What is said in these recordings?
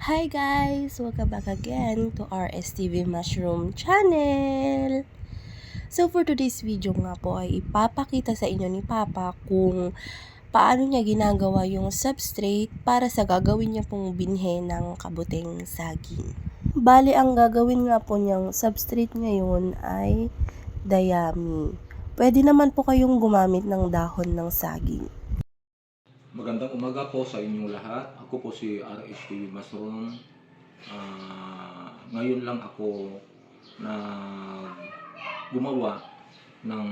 Hi guys! Welcome back again to our STV Mushroom channel! So for today's video nga po ay ipapakita sa inyo ni Papa kung paano niya ginagawa yung substrate para sa gagawin niya pong binhe ng kabuting saging. Bali ang gagawin nga po niyang substrate ngayon ay dayami. Pwede naman po kayong gumamit ng dahon ng saging. Magandang umaga po sa inyong lahat. Ako po si RSTV Masron. Ngayon lang ako na gumawa ng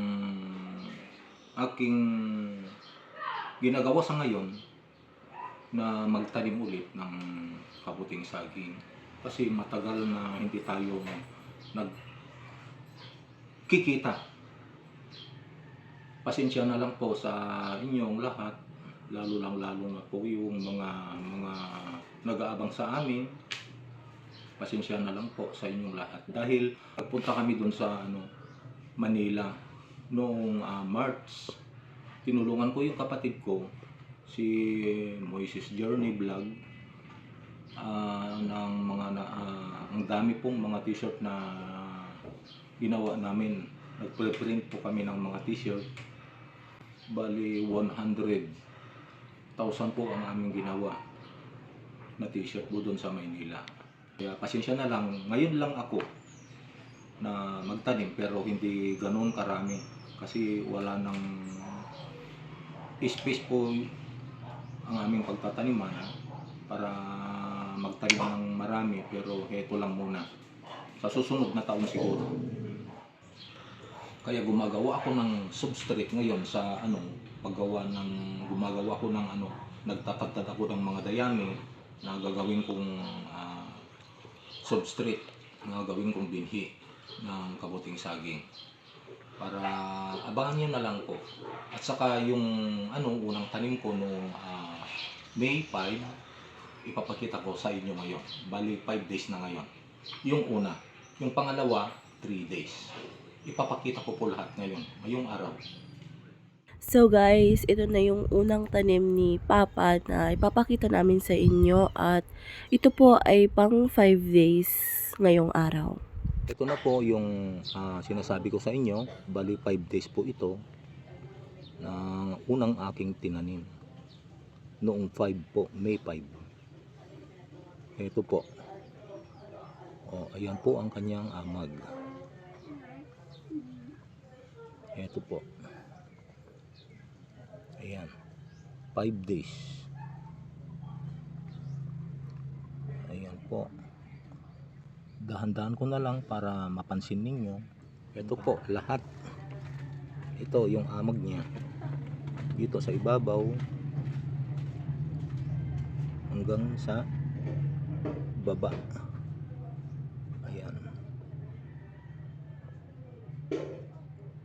aking ginagawa sa ngayon na magtanim ulit ng kabuting saging. Kasi matagal na hindi tayo nagkikita. Pasensya na lang po sa inyong lahat. Lalo na po yung mga nag-aabang sa amin. Pasensya na lang po sa inyong lahat dahil nagpunta kami doon sa Manila noong March. Tinulungan ko yung kapatid ko si Moises Journey Vlog ng mga ang dami pong mga t-shirt na ginawa namin. Nagpe-print po kami ng mga t-shirt. Bali 100,000 po ang aming ginawa na t-shirt po doon sa Maynila. Kaya pasensya na lang, ngayon lang ako na magtanim pero hindi ganoon karami kasi wala nang space po ang aming pagtataniman para magtanim ng marami, pero heto lang muna. Sa susunod na taon siguro. Kaya gumagawa ako ng substrate ngayon sa gumagawa ako ng nagtatagtad ako ng mga dayami na gagawin kong substrate, na gagawin kong binhi ng kabuting saging. Para abangan niyo na lang po. At saka yung unang tanim ko noong May 5, ipapakita ko sa inyo ngayon. Bali 5 days na ngayon. Yung una, yung pangalawa 3 days. Ipapakita ko po lahat ngayong araw. So guys, ito na yung unang tanim ni Papa na ipapakita namin sa inyo at ito po ay pang 5 days ngayong araw. Ito na po yung sinasabi ko sa inyo, bali 5 days po ito na unang aking tinanim. Noong 5 po, May 5. Ito po. Ayan po ang kanyang amag. Ito po. Ayan. 5 days. Ayan po. Dahan-dahan ko na lang para mapansin ninyo. Ito po, lahat. Ito yung amag niya. Dito sa ibabaw hanggang sa baba. Ayan.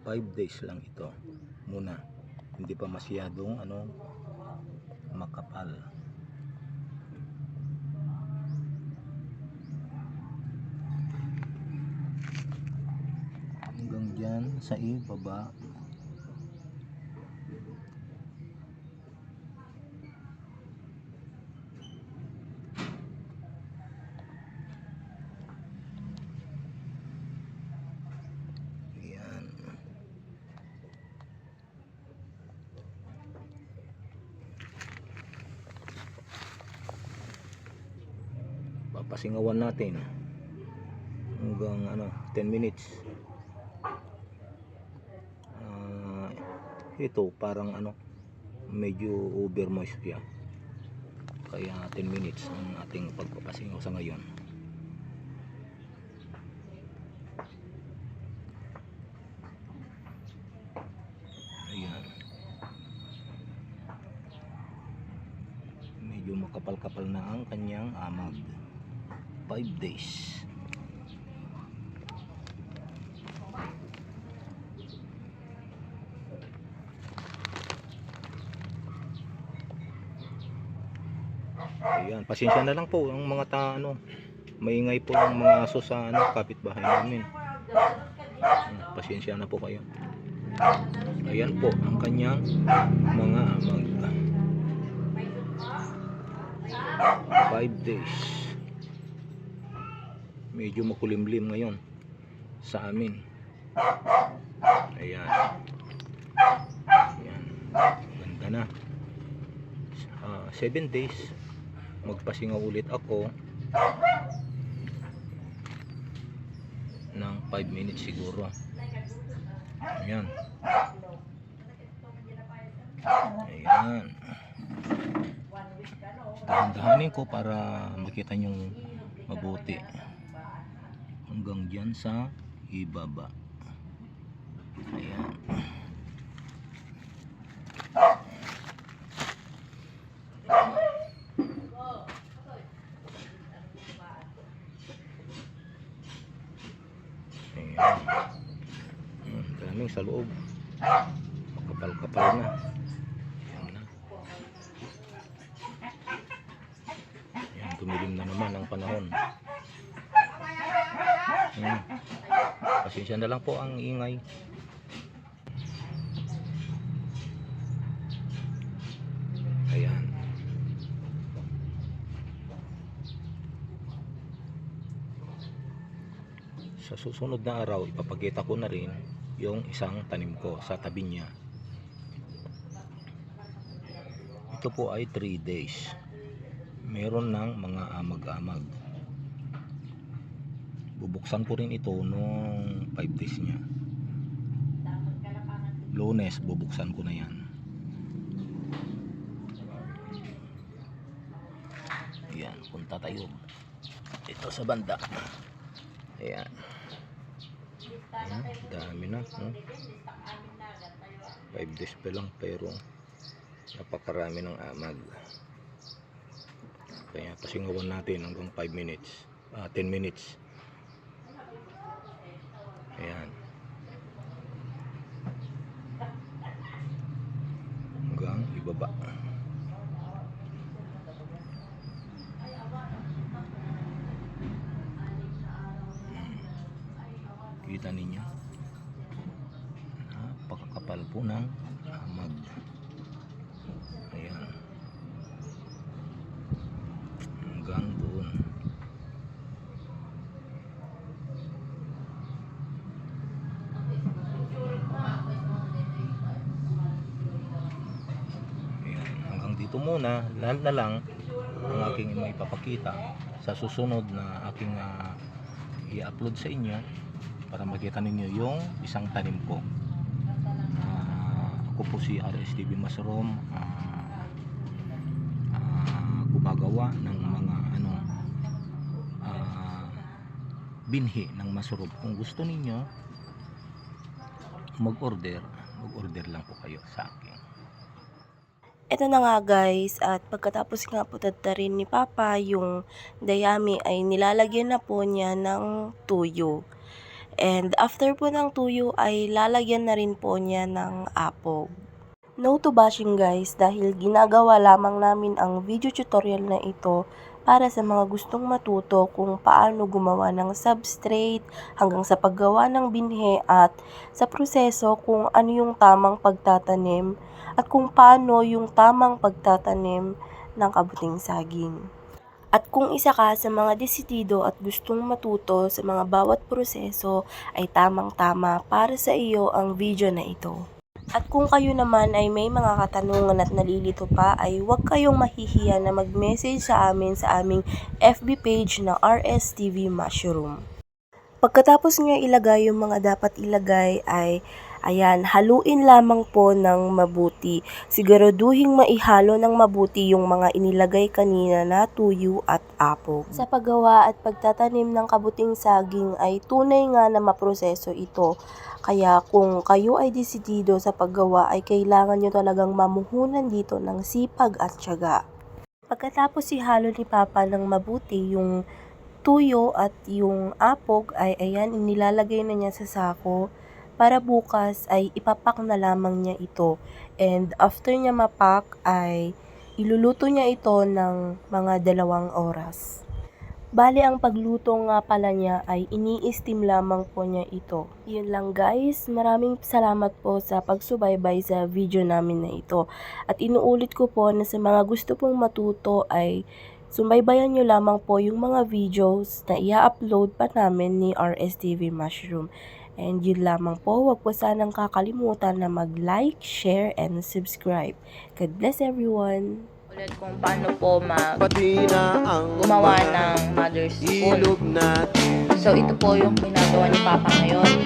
5 days lang ito muna. Hindi pa masyadong makapal. Hanggang dyan sa ibaba. Ayan. Papasingawan natin hanggang 10 minutes. Ito parang medyo over moist siya, kaya 10 minutes ang ating pagpapasingaw sa ngayon. Ayan, medyo makapal-kapal na ang kanyang amag. 5 days. Ayan, pasensya na lang po ang mga maingay po ang mga aso sa kapitbahay namin. Pasensya na po kayo. Ayan po ang kanyang mga amag. 5 days. medyo makulimlim ngayon sa amin. Ayan. Ayan. Ganda na. 7 days. Magpasingaw ulit ako ng 5 minutes siguro. Ayan. Ayan. Dahan-dahanin ko para makita nyo mabuti. Hanggang dyan sa ibaba. Ayan. Ayan. Daming sa loob. Makapal-kapal na. Ayan na. Ayan, tumilim na naman ang panahon. Ayan. Pasensya na lang po ang ingay. Ayan. Sa susunod na araw, ipapakita ko na rin yung isang tanim ko sa tabi niya. Ito po ay 3 days. Meron ng mga amag-amag. Bubuksan ko rin ito nung 5 days niya. Lunes, bubuksan ko na yan. Ayan, punta tayo. Ito sa banda. Ayan. Ayan, dami na. 5 days pa lang pero napakarami ng amag. Kaya pasingawan natin hanggang 5 minutes. 10 minutes. Ayan. Hanggang ibaba. Kita ninyo, napakakapal po ng amag. Ayan, hanggang doon. Ayan, hanggang dito muna. Lahat na lang ang aking maipapakita sa susunod na aking i-upload sa inyo para makita ninyo yung isang tanim ko. Ako po si RSTV Mushroom, gumagawa ng mga binhi ng mushroom. Kung gusto ninyo mag-order lang po kayo sa akin. Ito na nga guys, at pagkatapos nga po tatarin ni Papa yung dayami ay nilalagyan na po niya ng tuyo. And after po ng tuyo ay lalagyan na rin po niya ng apog. No to bashing guys, dahil ginagawa lamang namin ang video tutorial na ito para sa mga gustong matuto kung paano gumawa ng substrate hanggang sa paggawa ng binhe at sa proseso kung ano yung tamang pagtatanim at kung paano yung tamang pagtatanim ng kabuting saging. At kung isa ka sa mga desidido at gustong matuto sa mga bawat proseso ay tamang-tama para sa iyo ang video na ito. At kung kayo naman ay may mga katanungan at nalilito pa ay huwag kayong mahihiya na mag-message sa amin sa aming FB page na RSTV Mushroom. Pagkatapos nyo ilagay yung mga dapat ilagay ay ayan, haluin lamang po ng mabuti. Siguraduhing maihalo ng mabuti yung mga inilagay kanina na tuyo at apog. Sa paggawa at pagtatanim ng kabuting saging ay tunay nga na maproseso ito. Kaya kung kayo ay desidido sa paggawa ay kailangan nyo talagang mamuhunan dito ng sipag at tiyaga. Pagkatapos ihalo ni Papa ng mabuti yung tuyo at yung apog ay ayan, inilalagay na niya sa sako para bukas ay ipapak na lamang niya ito. And after niya mapak ay iluluto niya ito ng mga 2 oras. Bali ang pagluto nga pala niya ay ini-steam lamang po niya ito. Yun lang guys, maraming salamat po sa pagsubaybay sa video namin na ito. At inuulit ko po na sa mga gusto pong matuto ay Subaybayan nyo lamang po yung mga videos na i-upload pa namin ni RSTV Mushroom. And yun lamang po, huwag po sanang kakalimutan na mag-like, share, and subscribe. God bless everyone! Ulit kung paano po pati na ang gumawa mga ng mother's spoon. ilog natin. So ito po yung ginagawa ni Papa ngayon.